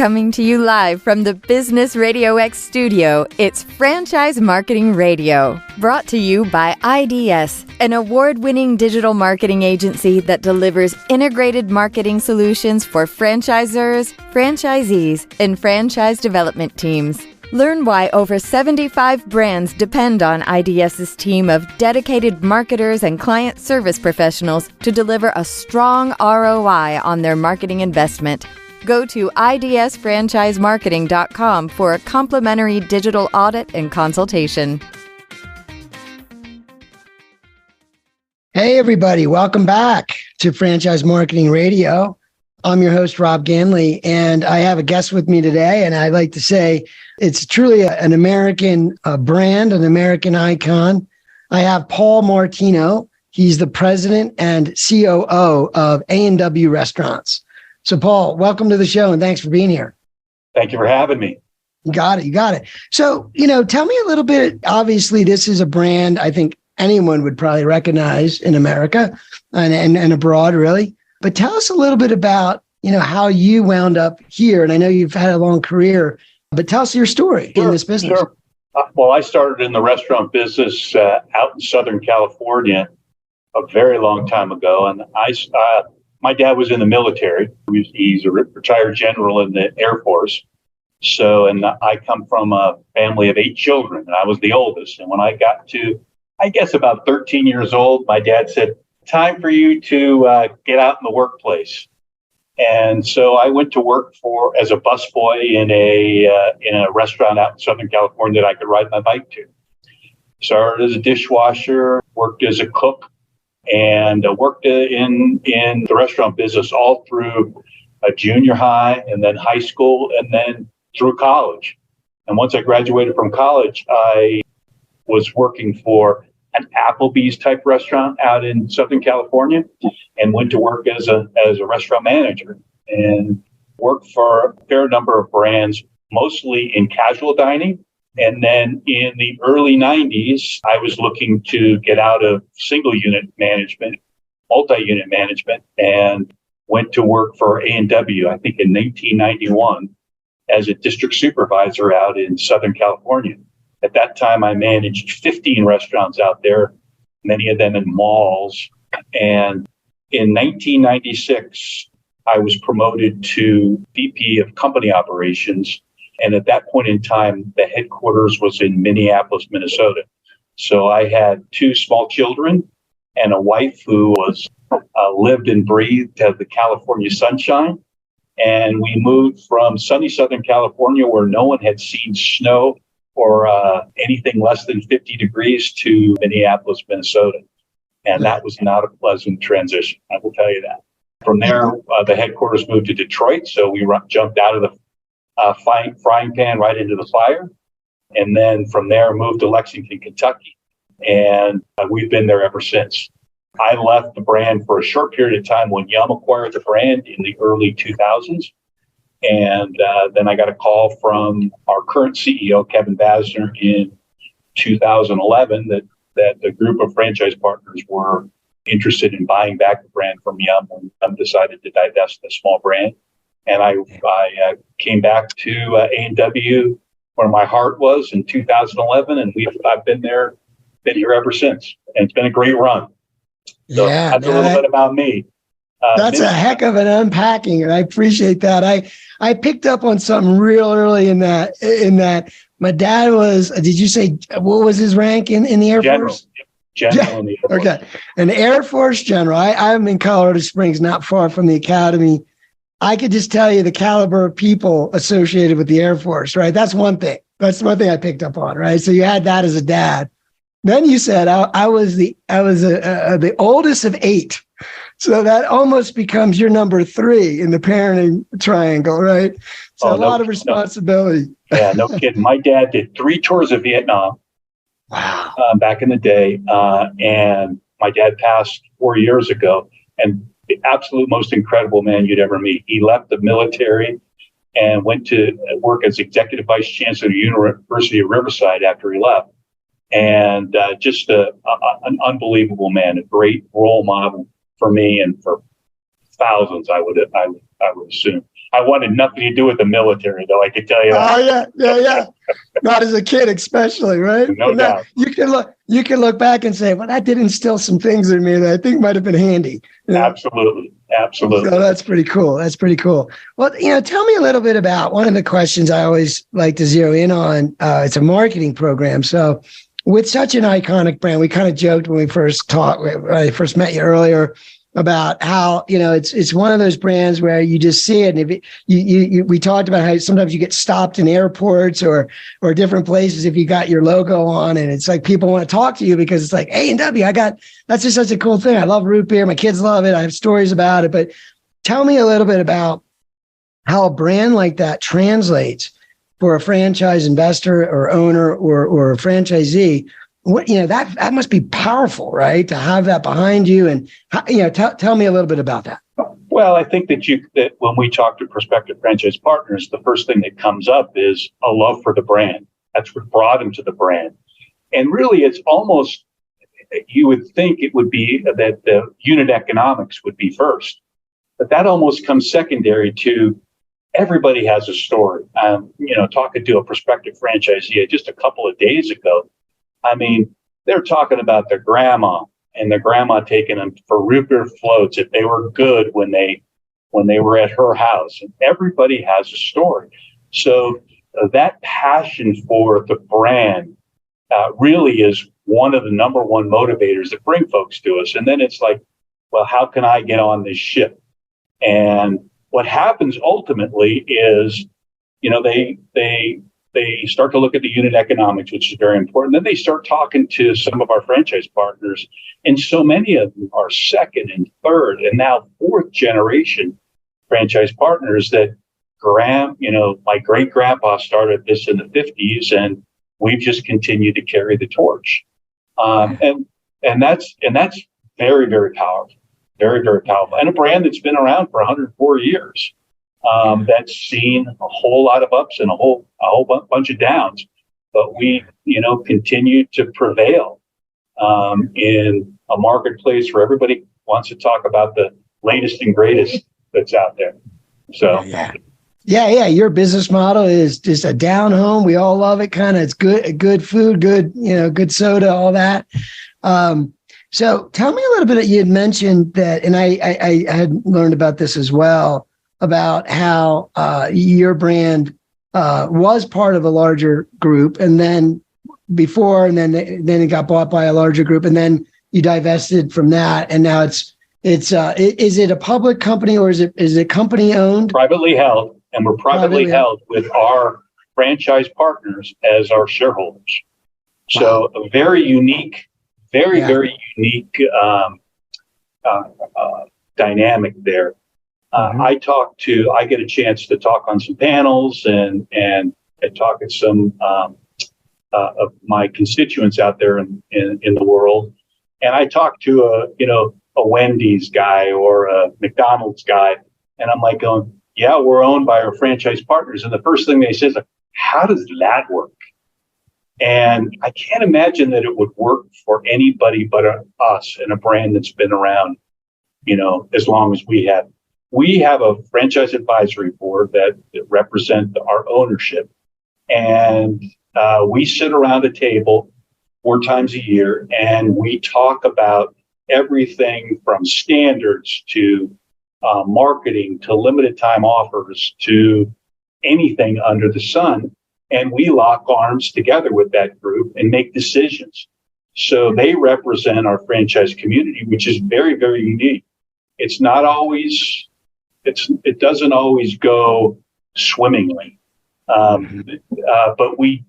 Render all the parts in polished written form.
Coming to you live from the Business Radio X studio, it's Franchise Marketing Radio, brought to you by IDS, an award-winning digital marketing agency that delivers integrated marketing solutions for franchisors, franchisees, and franchise development teams. Learn why over 75 brands depend on IDS's team of dedicated marketers and client service professionals to deliver a strong ROI on their marketing investment. Go to idsfranchisemarketing.com for a complimentary digital audit and consultation. Hey, everybody. Welcome back to Franchise Marketing Radio. I'm your host, Rob Ganley, and I have a guest with me today, and I'd like to say it's truly an American brand, an American icon. I have Paul Martino. He's the president and COO of A&W Restaurants. So, Paul, welcome to the show, and thanks for being here. Thank you for having me. You got it. So, tell me a little bit. Obviously, this is a brand I think anyone would probably recognize in America and abroad, really. But tell us a little bit about, how you wound up here. And I know you've had a long career, but tell us your story in this business. Sure. Well, I started in the restaurant business out in Southern California a very long time ago. And my dad was in the military. He's a retired general in the Air Force. And I come from a family of 8 children, and I was the oldest. And when I got to, I guess, about 13 years old, my dad said, "Time for you to get out in the workplace." And so I went to work as a busboy in a restaurant out in Southern California that I could ride my bike to. Started as a dishwasher, worked as a cook, and worked in the restaurant business all through junior high and then high school and then through college. And once I graduated from college, I was working for an Applebee's type restaurant out in Southern California and went to work as a restaurant manager and worked for a fair number of brands, mostly in casual dining. And then in the early 90s, I was looking to get out of single unit management, multi-unit management, and went to work for A&W, I think in 1991, as a district supervisor out in Southern California. At that time, I managed 15 restaurants out there, many of them in malls. And in 1996, I was promoted to VP of company operations. And at that point in time, the headquarters was in Minneapolis, Minnesota. So I had 2 small children and a wife who lived and breathed the California sunshine. And we moved from sunny Southern California, where no one had seen snow or anything less than 50 degrees, to Minneapolis, Minnesota. And that was not a pleasant transition, I will tell you that. From there, the headquarters moved to Detroit. So we jumped out of the frying pan right into the fire. And then from there, moved to Lexington, Kentucky. And we've been there ever since. I left the brand for a short period of time when Yum acquired the brand in the early 2000s. And then I got a call from our current CEO, Kevin Basner, in 2011 that a group of franchise partners were interested in buying back the brand from Yum when Yum decided to divest the small brand. And I came back to A&W where my heart was in 2011, and I've been here ever since. And it's been a great run. So that's a little bit about me. That's a heck of an unpacking, and I appreciate that. I picked up on something real early in that my dad was, did you say, what was his rank in the Air Force? General in the Air Force. Okay. An Air Force general. I'm in Colorado Springs, not far from the academy. I could just tell you the caliber of people associated with the Air Force, right? That's one thing. That's one thing I picked up on, right? So you had that as a dad. Then you said I was the oldest of 8. So that almost becomes your number 3 in the parenting triangle, right? So a lot of responsibility. Yeah, no kidding. My dad did 3 tours of Vietnam. Wow. Back in the day. And my dad passed 4 years ago. And the absolute most incredible man you'd ever meet. He left the military and went to work as executive vice chancellor of the University of Riverside after he left. And just an unbelievable man, a great role model for me and for thousands, I would assume. I wanted nothing to do with the military, though, I could tell you that. Oh yeah. Not as a kid, especially, right? No doubt. You can look back and say, well, that did instill some things in me that I think might have been handy. You know? Absolutely. So that's pretty cool. Well, tell me a little bit about one of the questions I always like to zero in on. It's a marketing program. So with such an iconic brand, we kind of joked when we first talked, when I first met you earlier, about how, it's one of those brands where you just see it. And if we talked about how sometimes you get stopped in airports or different places if you got your logo on, and it's like people want to talk to you because it's like A&W, that's just such a cool thing. I love root beer. My kids love it. I have stories about it. But tell me a little bit about how a brand like that translates for a franchise investor or owner or a franchisee. What, that must be powerful, right? To have that behind you, and tell me a little bit about that. Well, I think that when we talk to prospective franchise partners, the first thing that comes up is a love for the brand. That's what brought them to the brand. And really, it's almost, you would think it would be that the unit economics would be first, but that almost comes secondary to everybody has a story. Talking to a prospective franchisee just a couple of days ago, I mean, they're talking about their grandma and their grandma taking them for root beer floats if they were good when they were at her house. And everybody has a story. So that passion for the brand really is one of the number one motivators that bring folks to us. And then it's like, well, how can I get on this ship? And what happens ultimately is, they start to look at the unit economics, which is very important. Then they start talking to some of our franchise partners, and so many of them are second and third and now fourth generation franchise partners that my great grandpa started this in the 50s, and we've just continued to carry the torch. And that's very, very powerful, very, very powerful, and a brand that's been around for 104 years. That's seen a whole lot of ups and a whole bunch of downs, but we, continue to prevail in a marketplace where everybody wants to talk about the latest and greatest that's out there. So, yeah. Your business model is just a down home. We all love it. Kind of, it's good food, good soda, all that. So, tell me a little bit. You had mentioned that, and I had learned about this as well, about how your brand was part of a larger group, and then then it got bought by a larger group, and then you divested from that, and now it's is it a public company or is it company owned? Privately held, and we're privately held with our franchise partners as our shareholders. Wow. So a very unique, very unique dynamic there. I get a chance to talk on some panels and I talk at some of my constituents out there in the world. And I talk to a Wendy's guy or a McDonald's guy, and I'm like going, yeah, we're owned by our franchise partners. And the first thing they say is, like, how does that work? And I can't imagine that it would work for anybody but us and a brand that's been around, as long as we have. We have a franchise advisory board that represent our ownership, and we sit around a table 4 times a year, and we talk about everything from standards to marketing to limited time offers to anything under the sun. And we lock arms together with that group and make decisions. So they represent our franchise community, which is very, very unique. It's not always, it doesn't always go swimmingly. But we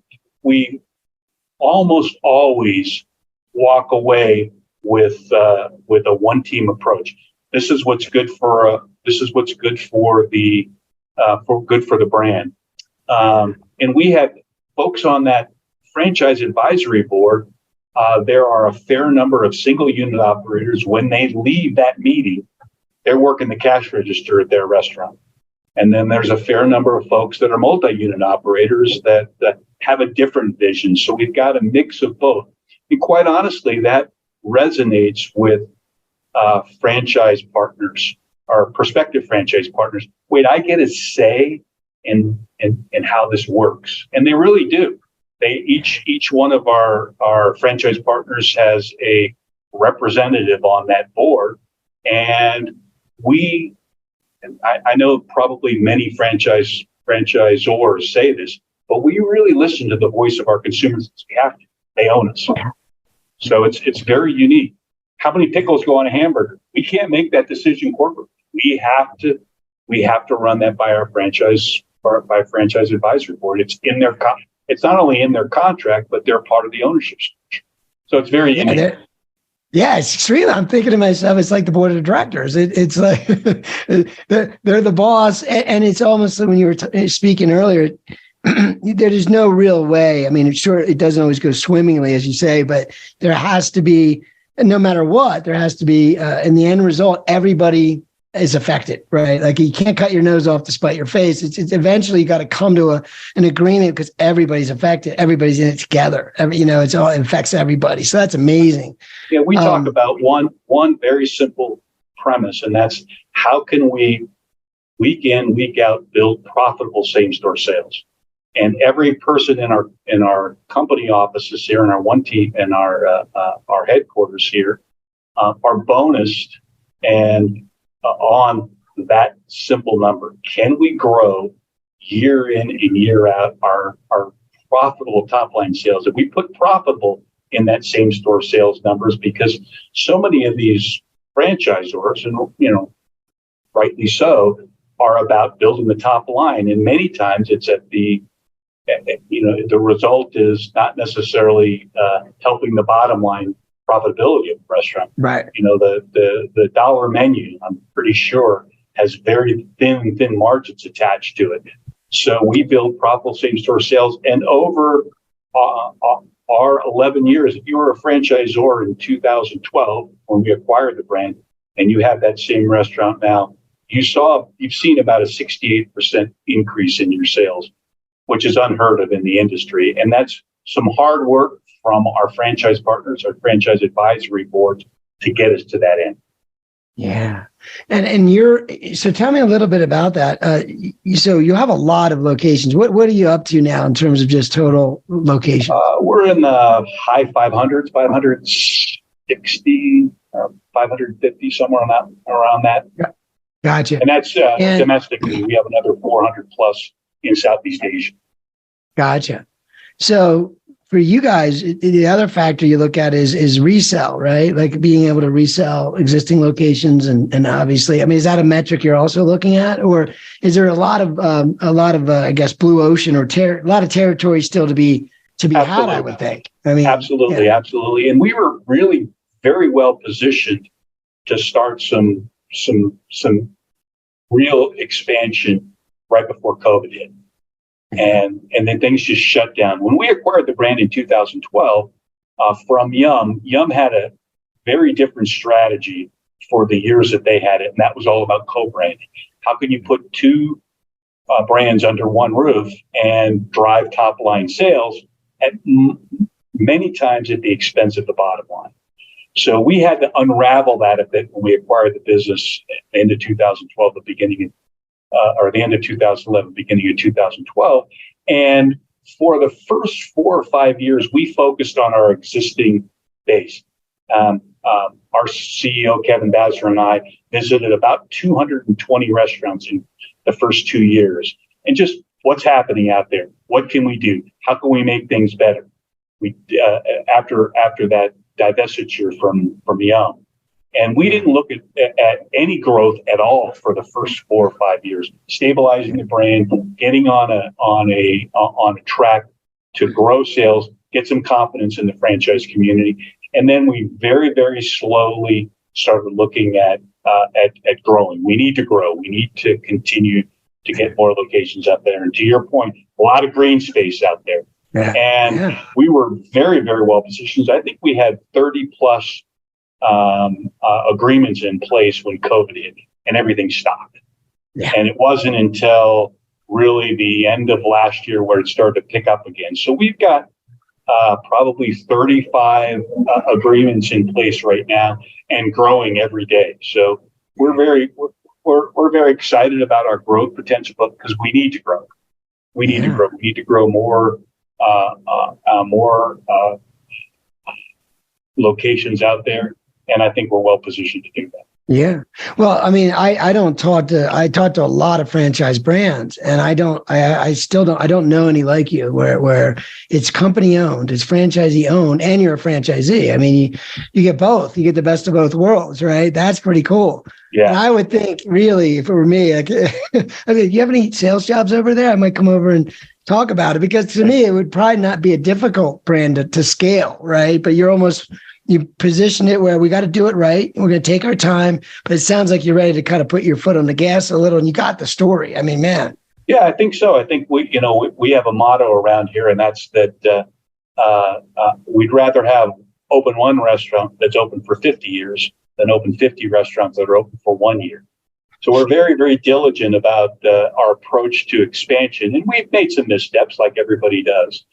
almost always walk away with a one team approach. This is what's good for the brand. And we have folks on that franchise advisory board. There are a fair number of single unit operators. When they leave that meeting, they're working the cash register at their restaurant. And then there's a fair number of folks that are multi-unit operators that have a different vision. So we've got a mix of both. And quite honestly, that resonates with franchise partners our prospective franchise partners, wait, I get a say in how this works. And they really do. Each one of our franchise partners has a representative on that board. And I know probably many franchisors say this, but we really listen to the voice of our consumers. We have to. They own us. So it's very unique. How many pickles go on a hamburger? We can't make that decision corporately. We have to run that by our franchise advisory board. It's in their it's not only in their contract, but they're part of the ownership structure. So it's very unique. Yeah, it's extreme. I'm thinking to myself, it's like the board of directors. It's like they're the boss, and it's almost like when you were speaking earlier. There is no real way. I mean, sure, it doesn't always go swimmingly, as you say, but there has to be, no matter what, there has to be, in the end result, everybody is affected, right? Like you can't cut your nose off to spite your face. It's eventually you got to come to an agreement because everybody's affected. Everybody's in it together. It affects everybody. So that's amazing. Yeah, we talk about one very simple premise, and that's how can we week in, week out build profitable same-store sales. And every person in our company offices here, in our one team, and our headquarters here, are bonused and on that simple number. Can we grow year in and year out our profitable top line sales? And we put profitable in that same store sales numbers because so many of these franchisors, and rightly so, are about building the top line, and many times it's at the result is not necessarily helping the bottom line profitability of the restaurant. Right. The dollar menu, I'm pretty sure, has very thin margins attached to it. So we build profitable same-store sales. And over our 11 years, if you were a franchisor in 2012 when we acquired the brand, and you have that same restaurant now, you've seen about a 68% increase in your sales, which is unheard of in the industry. And that's some hard work from our franchise partners, our franchise advisory boards, to get us to that end. Yeah. So tell me a little bit about that. So you have a lot of locations. What are you up to now in terms of just total locations? We're in the high 500s, 560, 550, somewhere around that. Gotcha. And that's domestically. We have another 400 plus in Southeast Asia. Gotcha. So for you guys, the other factor you look at is resell, right? Like being able to resell existing locations, and obviously, I mean, is that a metric you're also looking at, or is there a lot of I guess blue ocean or a lot of territory still to be had? I would think. I mean, absolutely, and we were really very well positioned to start some real expansion right before COVID hit. And then things just shut down. When we acquired the brand in 2012 from Yum had a very different strategy for the years that they had it, and that was all about co-branding. How can you put two brands under one roof and drive top-line sales at many times at the expense of the bottom line? So we had to unravel that a bit when we acquired the business at the end of 2012, the end of 2011, beginning of 2012. And for the first 4 or 5 years, we focused on our existing base. Our CEO, Kevin Basser, and I visited about 220 restaurants in the first 2 years. And just what's happening out there? What can we do? How can we make things better? We after that divestiture from Yum. And we didn't look at any growth at all for the first 4 or 5 years, stabilizing the brand, getting on a track to grow sales, get some confidence in the franchise community. And then we very, very slowly started looking at growing. We need to grow. We need to continue to get more locations out there. And to your point, a lot of green space out there. We were very, very well positioned. I think we had 30 plus agreements in place when COVID hit, and everything stopped. And it wasn't until really the end of last year where it started to pick up again. So we've got probably 35 agreements in place right now and growing every day. So we're we're very excited about our growth potential, but because we need to grow. We need to grow. We need to grow more locations out there, and I think we're well positioned to do that. Yeah. Well, I mean, I talk to a lot of franchise brands, and I don't know any like you where it's company owned, it's franchisee owned, and you're a franchisee. I mean, you get both. You get the best of both worlds, right? That's pretty cool. Yeah. And I would think, really, if it were me, like, I mean, do you have any sales jobs over there? I might come over and talk about it, because to me, it would probably not be a difficult brand to scale, right? But you position it where we got to do it right. We're going to take our time, but it sounds like you're ready to kind of put your foot on the gas a little, and you got the story. I mean, man. Yeah, I think so. I think we have a motto around here, and that's that we'd rather have open one restaurant that's open for 50 years than open 50 restaurants that are open for 1 year. So we're very, very diligent about our approach to expansion, and we've made some missteps like everybody does.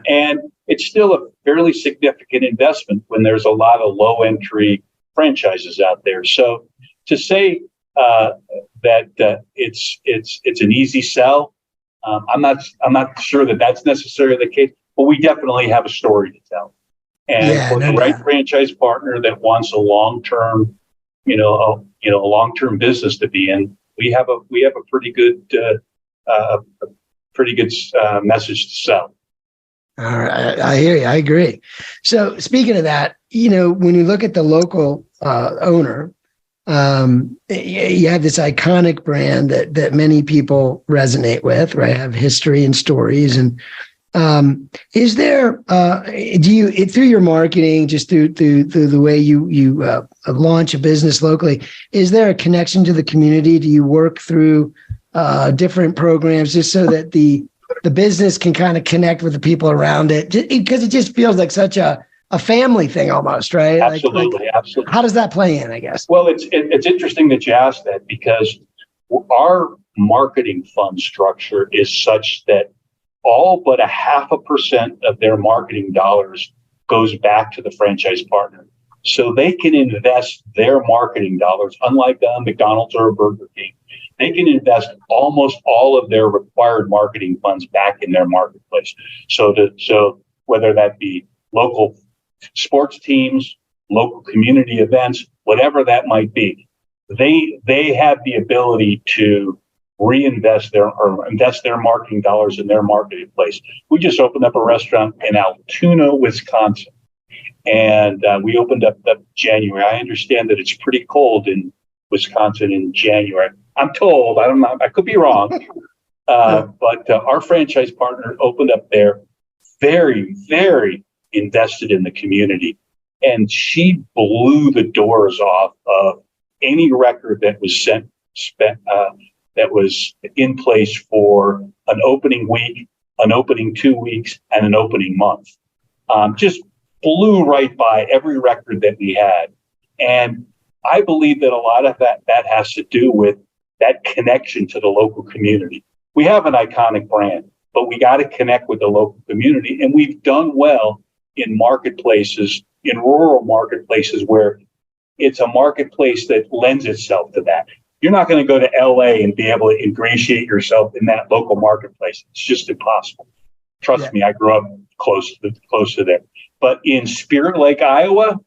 And it's still a fairly significant investment when there's a lot of low entry franchises out there. So to say that it's an easy sell, I'm not sure that that's necessarily the case, but we definitely have a story to tell. And for the right franchise partner that wants a long-term, a long-term business to be in, we have a pretty good message to sell. All right, I hear you. I agree. So speaking of that, when you look at the local owner, you have this iconic brand that many people resonate with, right? Have history and stories. And is there, do you, through your marketing, just through the way you launch a business locally, is there a connection to the community? Do you work through different programs just so that the business can kind of connect with the people around it, because it just feels like such a family thing almost, right? Absolutely. Absolutely. How does that play in, I guess? Well, it's interesting that you asked that, because our marketing fund structure is such that all but 0.5% of their marketing dollars goes back to the franchise partner. So they can invest their marketing dollars, unlike a McDonald's or a Burger King. They can invest almost all of their required marketing funds back in their marketplace. So whether that be local sports teams, local community events, whatever that might be, they have the ability to invest their marketing dollars in their marketplace. We just opened up a restaurant in Altoona, Wisconsin, and we opened up January. I understand that it's pretty cold in Wisconsin in January. I'm told, I could be wrong, but our franchise partner opened up there, very, very invested in the community. And she blew the doors off of any record that was that was in place for an opening week, an opening 2 weeks, and an opening month. Just blew right by every record that we had. And I believe that a lot of that has to do with that connection to the local community. We have an iconic brand, but we got to connect with the local community. And we've done well in marketplaces, in rural marketplaces, where it's a marketplace that lends itself to that. You're not going to go to LA and be able to ingratiate yourself in that local marketplace. It's just impossible. Trust me, I grew up close to there. But in Spirit Lake, Iowa,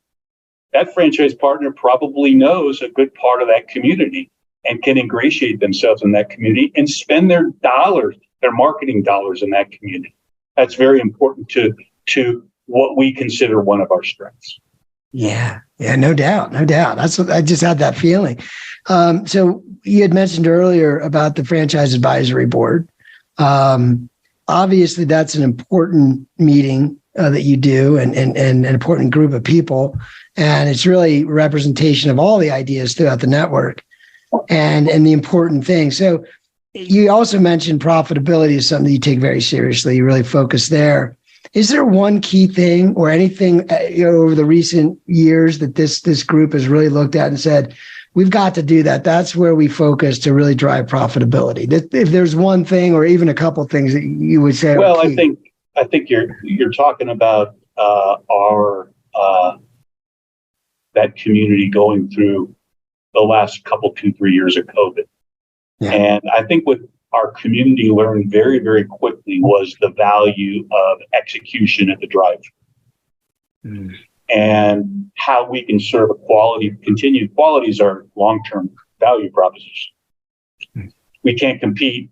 that franchise partner probably knows a good part of that community and can ingratiate themselves in that community and spend their marketing dollars in that community. That's very important to what we consider one of our strengths. Yeah, no doubt. That's what I just had that feeling. So you had mentioned earlier about the franchise advisory board. Obviously, that's an important meeting that you do, and an important group of people, and it's really representation of all the ideas throughout the network, and the important thing. So you also mentioned profitability is something you take very seriously. You really focus there. Is there one key thing or anything over the recent years that this group has really looked at and said, we've got to do that? That's where we focus to really drive profitability. If there's one thing or even a couple of things that you would say. Well, I think you're talking about our that community going through the last couple, 2-3 years of COVID. Yeah. And I think what our community learned very, very quickly was the value of execution at the drive-thru. And how we can serve continued quality is our long-term value proposition. We can't compete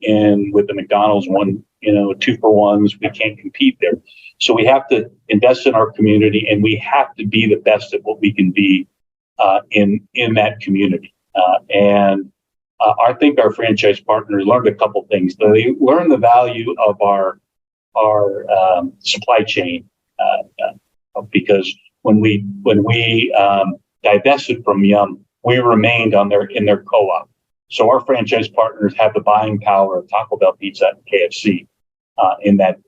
with the McDonald's 2-for-1s. We can't compete there. So we have to invest in our community, and we have to be the best at what we can be in that community. And I think our franchise partners learned a couple things. They learned the value of our supply chain because when we divested from Yum, we remained in their co-op. So our franchise partners have the buying power of Taco Bell, Pizza, and KFC in that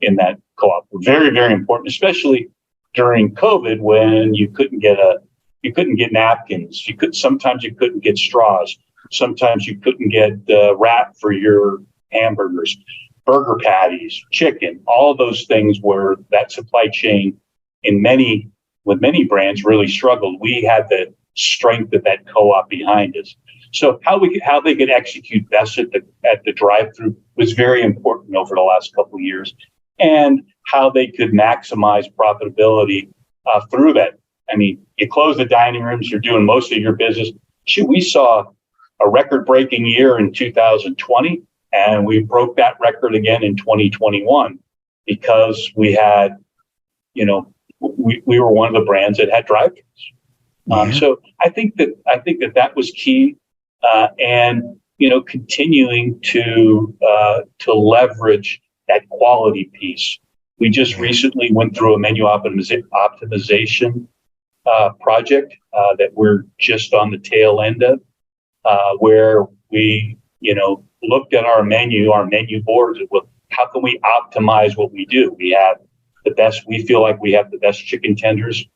co-op. Very, very important, especially during COVID when you couldn't get napkins. Sometimes you couldn't get straws. Sometimes you couldn't get wrap for your hamburgers, burger patties, chicken. All of those things where that supply chain with many brands really struggled. We had the strength of that co-op behind us. So how they could execute best at the drive-thru was very important over the last couple of years, and how they could maximize profitability through that. I mean, you close the dining rooms, you're doing most of your business. We saw a record-breaking year in 2020, and we broke that record again in 2021 because we had, we were one of the brands that had drive-thrus. So I think that was key. And continuing to leverage that quality piece. We just recently went through a menu optimization project that we're just on the tail end of, where we looked at our menu boards, and how can we optimize what we do? We feel like we have the best chicken tenders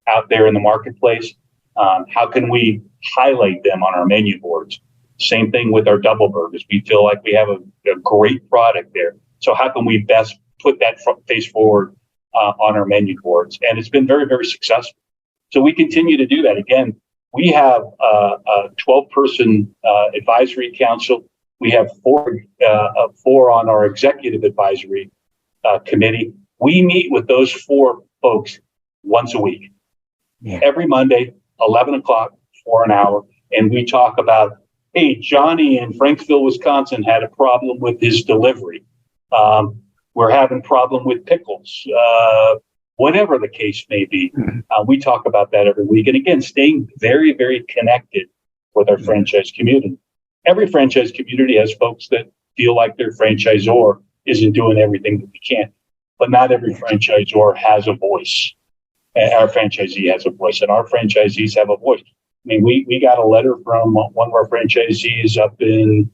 out there in the marketplace. How can we highlight them on our menu boards? Same thing with our double burgers. We feel like we have a great product there. So how can we best put that face forward on our menu boards? And it's been very, very successful. So we continue to do that. Again, we have a 12-person advisory council. We have four on our executive advisory committee. We meet with those 4 folks once a week, every Monday, 11 o'clock for an hour. And we talk about, hey, Johnny in Franksville, Wisconsin had a problem with his delivery. We're having a problem with pickles, whatever the case may be. We talk about that every week. And again, staying very, very connected with our franchise community. Every franchise community has folks that feel like their franchisor isn't doing everything that we can. But not every franchisor has a voice. Our franchisee has a voice, and our franchisees have a voice. I mean, we got a letter from one of our franchisees up in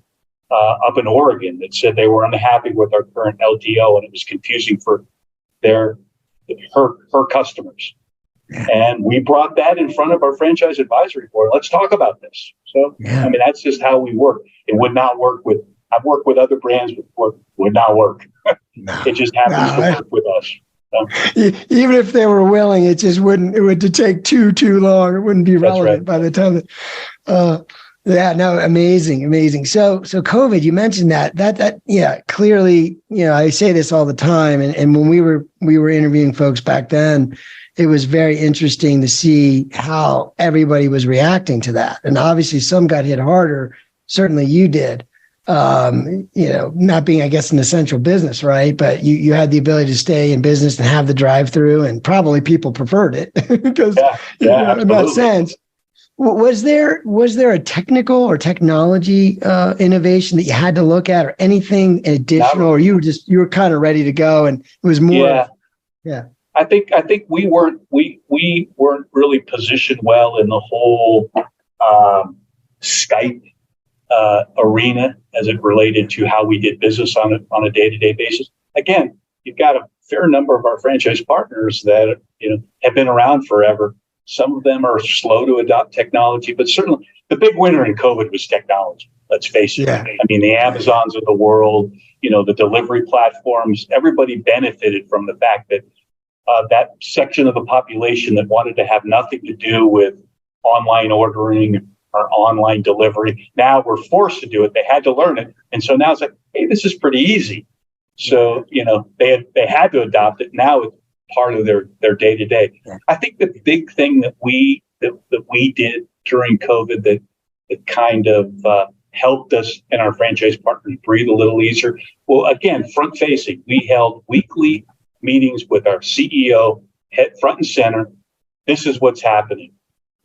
Oregon that said they were unhappy with our current LTO, and it was confusing for her customers. And we brought that in front of our franchise advisory board. Let's talk about this. So, I mean, that's just how we work. It would not work I've worked with other brands before, would not work. It just happens to work with us. Even if they were willing, it would take too long. It wouldn't be relevant by the time amazing. So COVID, you mentioned that clearly, I say this all the time. And when we were interviewing folks back then, it was very interesting to see how everybody was reacting to that. And obviously some got hit harder. Certainly you did. Not being, I guess, an essential business, right? But you had the ability to stay in business and have the drive-through, and probably people preferred it because in that sense. Was there a technical or technology innovation that you had to look at, or anything additional, or you were kind of ready to go and it was more? I think we weren't really positioned well in the whole Skype arena as it related to how we did business on a day-to-day basis. Again, you've got a fair number of our franchise partners that have been around forever. Some of them are slow to adopt technology, but certainly the big winner in COVID was technology. Let's face it. I mean, the Amazons of the world, the delivery platforms, everybody benefited from the fact that that section of the population that wanted to have nothing to do with online ordering our online delivery. Now we're forced to do it. They had to learn it. And so now it's like, hey, this is pretty easy. So, they had to adopt it. Now it's part of their day to day. I think the big thing that we did during COVID that kind of helped us and our franchise partners breathe a little easier. Well, again, front facing, we held weekly meetings with our CEO, head front and center. This is what's happening.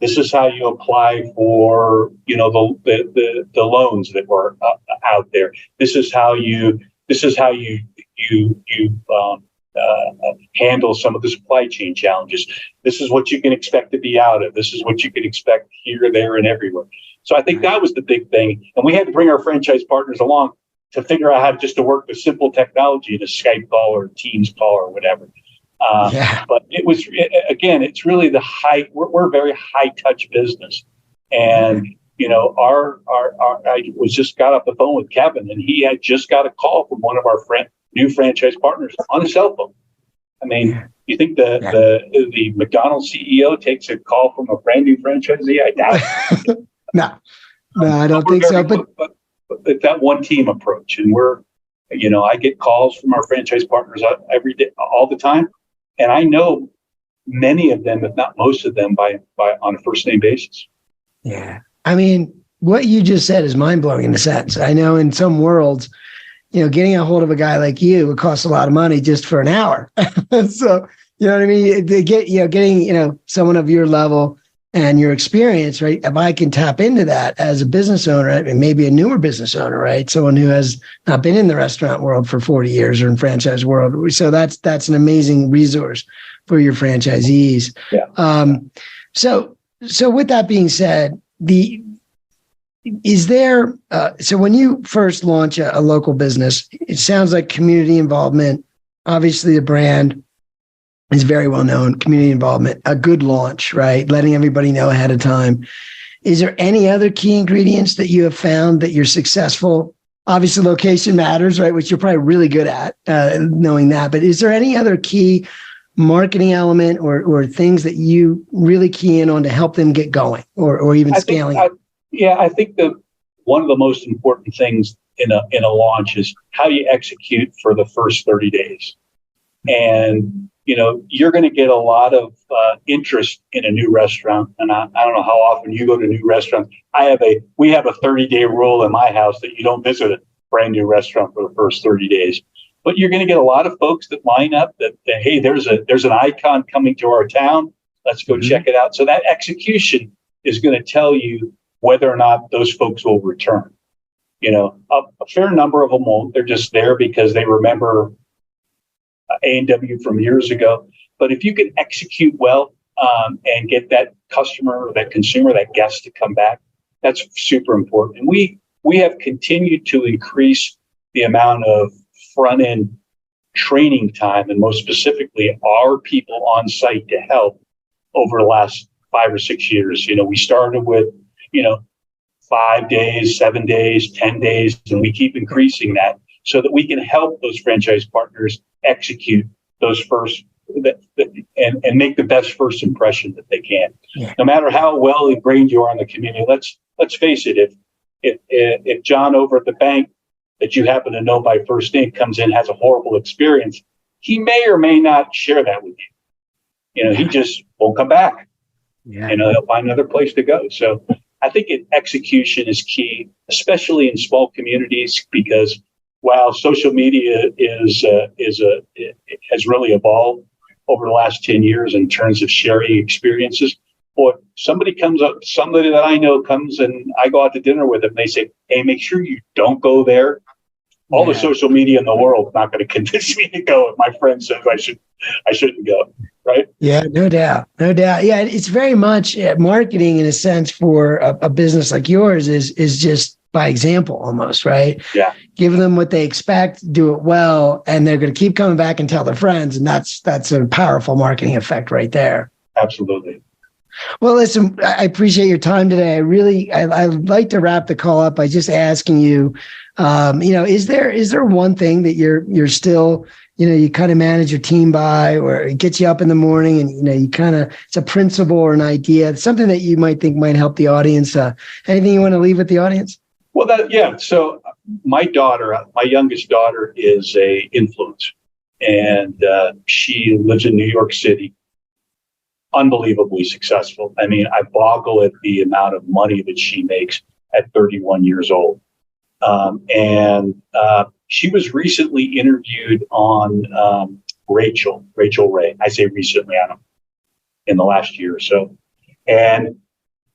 This is how you apply for, the loans that were out there. This is how you handle some of the supply chain challenges. This is what you can expect to be out of. This is what you can expect here, there, and everywhere. So I think that was the big thing. And we had to bring our franchise partners along to figure out how to work with simple technology, a Skype call or a Teams call or whatever. But it was, again, it's really we're a very high touch business. And, I was just got off the phone with Kevin, and he had just got a call from one of our new franchise partners on his cell phone. I mean, you think the McDonald's CEO takes a call from a brand new franchisee? I doubt it. No, I don't think so. But that one team approach, and I get calls from our franchise partners every day, all the time. And I know many of them, if not most of them, by on a first name basis. Yeah. I mean, what you just said is mind blowing in a sense. I know in some worlds, getting a hold of a guy like you would cost a lot of money just for an hour. So, you know what I mean? They getting, someone of your level and your experience, right? If I can tap into that as a business owner, and maybe a newer business owner, right? Someone who has not been in the restaurant world for 40 years or in franchise world. So that's an amazing resource for your franchisees. Yeah. So with that being said, so when you first launch a local business, it sounds like community involvement, obviously the brand is very well known, community involvement, a good launch, right? Letting everybody know ahead of time. Is there any other key ingredients that you have found that you're successful? Obviously location matters, right? Which you're probably really good at knowing that, but is there any other key marketing element or things that you really key in on to help them get going or even scaling? I think that one of the most important things in a launch is how you execute for the first 30 days. And, you're going to get a lot of interest in a new restaurant. And I don't know how often you go to new restaurants. We have a 30-day rule in my house that you don't visit a brand new restaurant for the first 30 days. But you're going to get a lot of folks that line up that hey, there's an icon coming to our town. Let's go check it out. So that execution is going to tell you whether or not those folks will return. A fair number of them won't. They're just there because they remember A&W from years ago. But if you can execute well and get that customer, or that consumer, that guest to come back, that's super important. And we have continued to increase the amount of front-end training time, and most specifically, our people on site to help over the last 5 or 6 years. We started with 5 days, 7 days, 10 days, and we keep increasing that so that we can help those franchise partners execute those first and make the best first impression that they can. Yeah. No matter how well ingrained you are in the community, let's face it, if John over at the bank that you happen to know by first name comes in, has a horrible experience, he may or may not share that with you. He just won't come back. Yeah. He'll find another place to go. So I think execution is key, especially in small communities, because while social media has really evolved over the last 10 years in terms of sharing experiences, or somebody that I know comes and I go out to dinner with them, they say, hey, make sure you don't go there. All the social media in the world is not going to convince me to go if my friend says I shouldn't go. Right? Yeah, no doubt. Yeah, it's very much marketing in a sense for a business like yours is just by example almost, right? Yeah. Give them what they expect, do it well, and they're going to keep coming back and tell their friends, and that's a powerful marketing effect right there. Absolutely. Well, listen, I appreciate your time today. I'd like to wrap the call up by just asking you, is there one thing that you're still, you kind of manage your team by, or it gets you up in the morning and, it's a principle or an idea, something that you might think might help the audience. Anything you want to leave with the audience? Well, so my youngest daughter is a influencer, and she lives in New York City. Unbelievably successful. I mean, I boggle at the amount of money that she makes at 31 years old. And she was recently interviewed on Rachel Ray. I say recently, I don't know, in the last year or so. And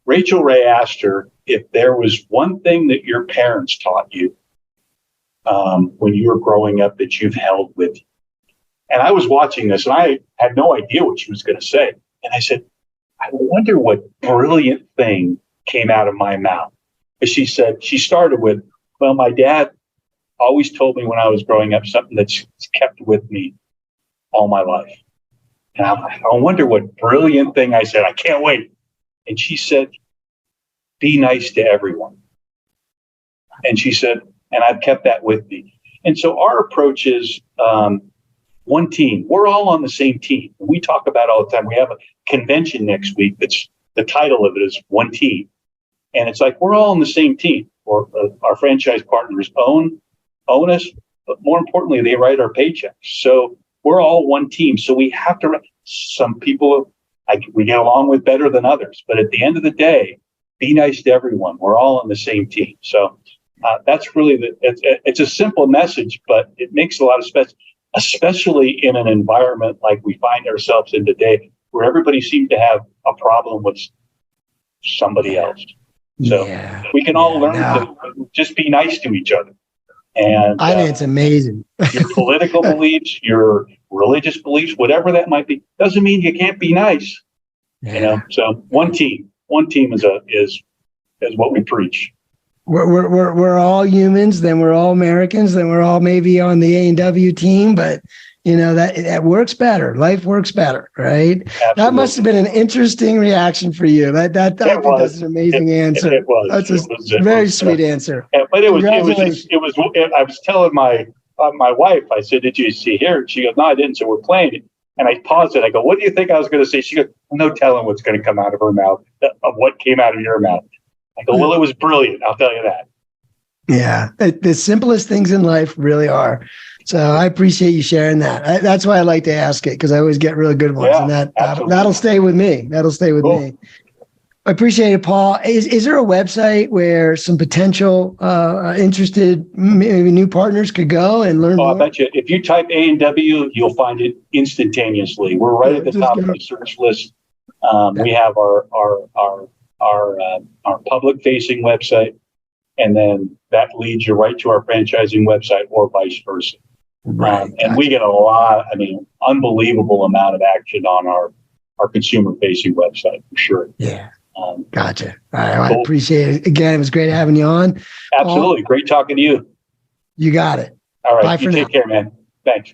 Rachel Ray asked her if there was one thing that your parents taught you when you were growing up that you've held with you. And I was watching this and I had no idea what she was going to say. And I said, I wonder what brilliant thing came out of my mouth. And she said, she started with, well, my dad always told me when I was growing up something that's kept with me all my life. And I wonder what brilliant thing I said. I can't wait. And she said, be nice to everyone. And she said, and I've kept that with me. And so our approach is one team. We're all on the same team. We talk about it all the time. We have a convention next week. That's the title of it is One Team. And it's like, we're all on the same team. Or our franchise partners own us, but more importantly, they write our paychecks. So we're all one team. So we have to, some people we get along with better than others. But at the end of the day, be nice to everyone. We're all on the same team. So that's really it's a simple message, but it makes a lot of sense, especially in an environment like we find ourselves in today, where everybody seems to have a problem with somebody else. So we can all learn to just be nice to each other. And I think it's amazing. Your political beliefs, your religious beliefs, whatever that might be, doesn't mean you can't be nice. So one team is what we preach. We're all humans, then we're all Americans, then we're all maybe on the A&W team, but that works better. Life works better, right? Absolutely. That must have been an interesting reaction for you. I think that's an amazing answer. It was. That's a very sweet answer. But it was. I was telling my wife. I said, "Did you see here?" She goes, "No, I didn't." So we're playing it, and I paused it. I go, "What do you think I was going to say?" She goes, "No telling what's going to come out of her mouth of what came out of your mouth." I go, "Well, it was brilliant. I'll tell you that." Yeah, the simplest things in life really are. So I appreciate you sharing that. That's why I like to ask it, because I always get really good ones, and that'll stay with me. That'll stay with me. I appreciate it, Paul. Is there a website where some potential interested maybe new partners could go and learn more? I bet you if you type A&W, you'll find it instantaneously. We're right at the top of the search list. We have our public-facing website, and then that leads you right to our franchising website, or vice versa. Right. And we get unbelievable amount of action on our consumer-facing website for sure. Yeah. Gotcha. All right. Cool. I appreciate it. Again, it was great having you on. Absolutely. Great talking to you. You got it. All right. Bye for now. Take care, man. Thanks.